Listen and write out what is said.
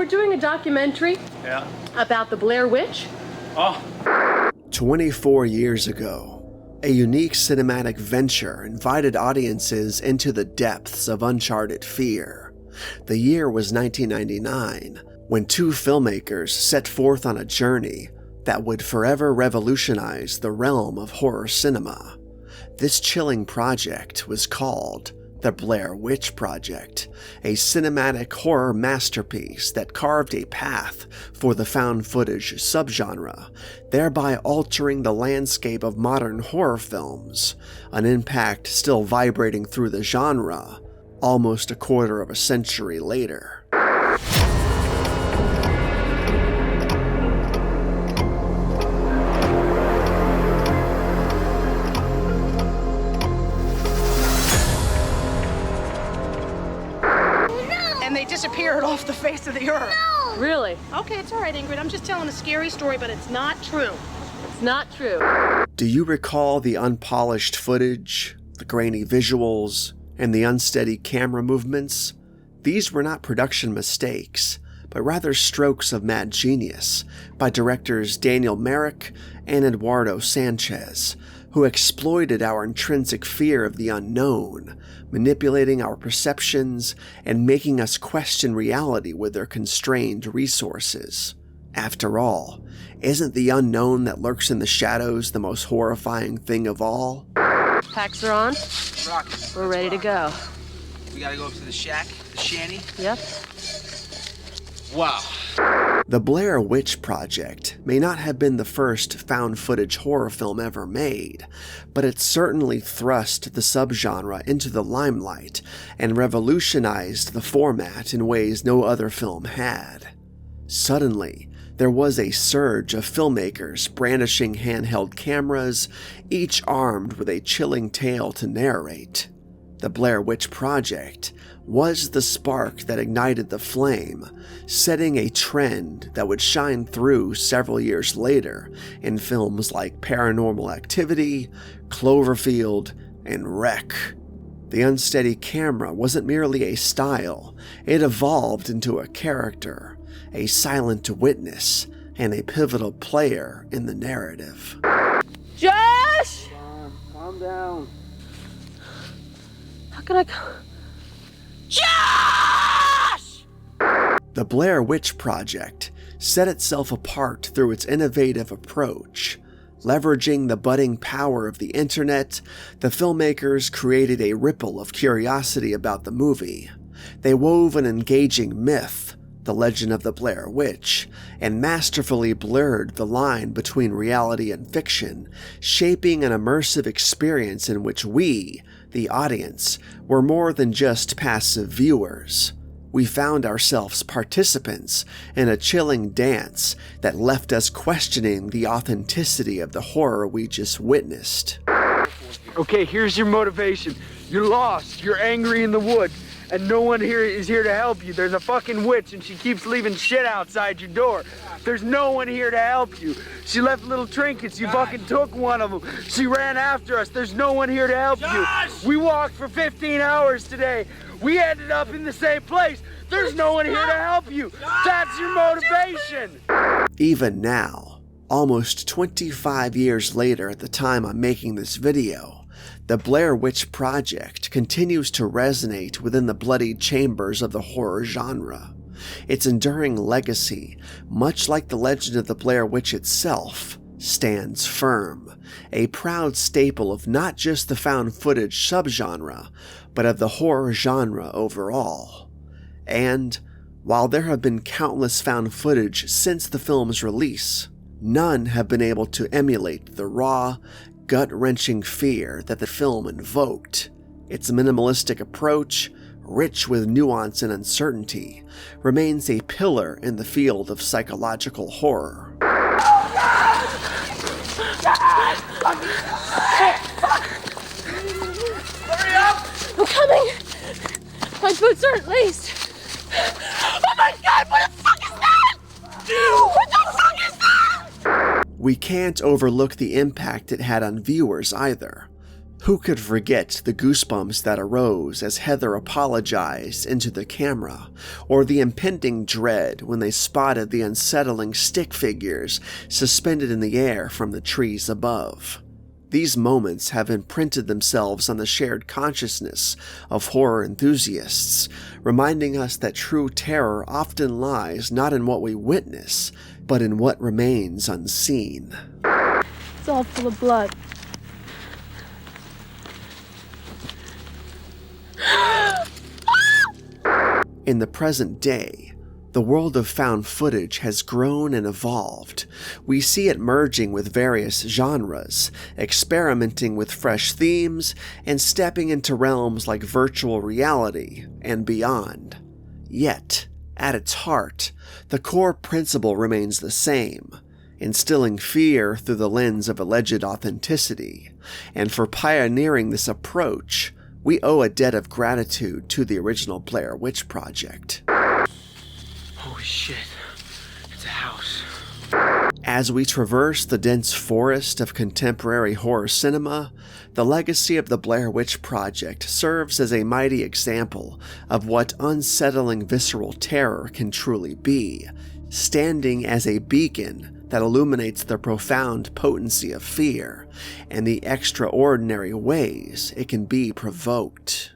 we're doing a documentary about the Blair Witch. Oh. 24 years ago, a unique cinematic venture invited audiences into the depths of uncharted fear. The year was 1999, when two filmmakers set forth on a journey that would forever revolutionize the realm of horror cinema. This chilling project was called The Blair Witch Project, a cinematic horror masterpiece that carved a path for the found footage subgenre, thereby altering the landscape of modern horror films, an impact still vibrating through the genre almost a quarter of a century later. They disappeared off the face of the earth. No! Really? Okay, it's all right, Ingrid. I'm just telling a scary story, but it's not true. It's not true. Do you recall the unpolished footage, the grainy visuals, and the unsteady camera movements? These were not production mistakes, but rather strokes of mad genius by directors Daniel Myrick and Eduardo Sanchez, who exploited our intrinsic fear of the unknown, manipulating our perceptions and making us question reality with their constrained resources. After all, isn't the unknown that lurks in the shadows the most horrifying thing of all? Packs are on. Rocket. We're ready to go. We gotta go up to the shack, the shanty. Yep. Wow. The Blair Witch Project may not have been the first found footage horror film ever made, but it certainly thrust the subgenre into the limelight and revolutionized the format in ways no other film had. Suddenly, there was a surge of filmmakers brandishing handheld cameras, each armed with a chilling tale to narrate. The Blair Witch Project was the spark that ignited the flame, setting a trend that would shine through several years later in films like Paranormal Activity, Cloverfield, and Wreck. The unsteady camera wasn't merely a style, it evolved into a character, a silent witness, and a pivotal player in the narrative. Josh! Calm down. How can I go? Josh! The Blair Witch Project set itself apart through its innovative approach. Leveraging the budding power of the internet, the filmmakers created a ripple of curiosity about the movie. They wove an engaging myth, the legend of the Blair Witch, and masterfully blurred the line between reality and fiction, shaping an immersive experience in which we, the audience, were more than just passive viewers. We found ourselves participants in a chilling dance that left us questioning the authenticity of the horror we just witnessed. Okay, here's your motivation. You're lost, you're angry in the woods, and no one here is here to help you. There's a fucking witch and she keeps leaving shit outside your door. There's no one here to help you. She left little trinkets, you fucking took one of them. She ran after us, there's no one here to help you. We walked for 15 hours today. We ended up in the same place. There's no one here to help you. That's your motivation. Even now, almost 25 years later at the time I'm making this video, the Blair Witch Project continues to resonate within the bloodied chambers of the horror genre. Its enduring legacy, much like the legend of the Blair Witch itself, stands firm, a proud staple of not just the found footage subgenre, but of the horror genre overall. And, while there have been countless found footage since the film's release, none have been able to emulate the raw, gut-wrenching fear that the film invoked. Its minimalistic approach, rich with nuance and uncertainty, remains a pillar in the field of psychological horror. Hurry up! I'm coming! My boots aren't laced! Oh my god, what the fuck is that? What the fuck is that? We can't overlook the impact it had on viewers either. Who could forget the goosebumps that arose as Heather apologized into the camera, or the impending dread when they spotted the unsettling stick figures suspended in the air from the trees above? These moments have imprinted themselves on the shared consciousness of horror enthusiasts, reminding us that true terror often lies not in what we witness, but in what remains unseen. It's all full of blood. In the present day, the world of found footage has grown and evolved. We see it merging with various genres, experimenting with fresh themes, and stepping into realms like virtual reality and beyond. Yet, at its heart, the core principle remains the same: instilling fear through the lens of alleged authenticity. And for pioneering this approach, we owe a debt of gratitude to the original Blair Witch Project. Holy shit, it's a house. As we traverse the dense forest of contemporary horror cinema, the legacy of the Blair Witch Project serves as a mighty example of what unsettling visceral terror can truly be, standing as a beacon that illuminates the profound potency of fear and the extraordinary ways it can be provoked.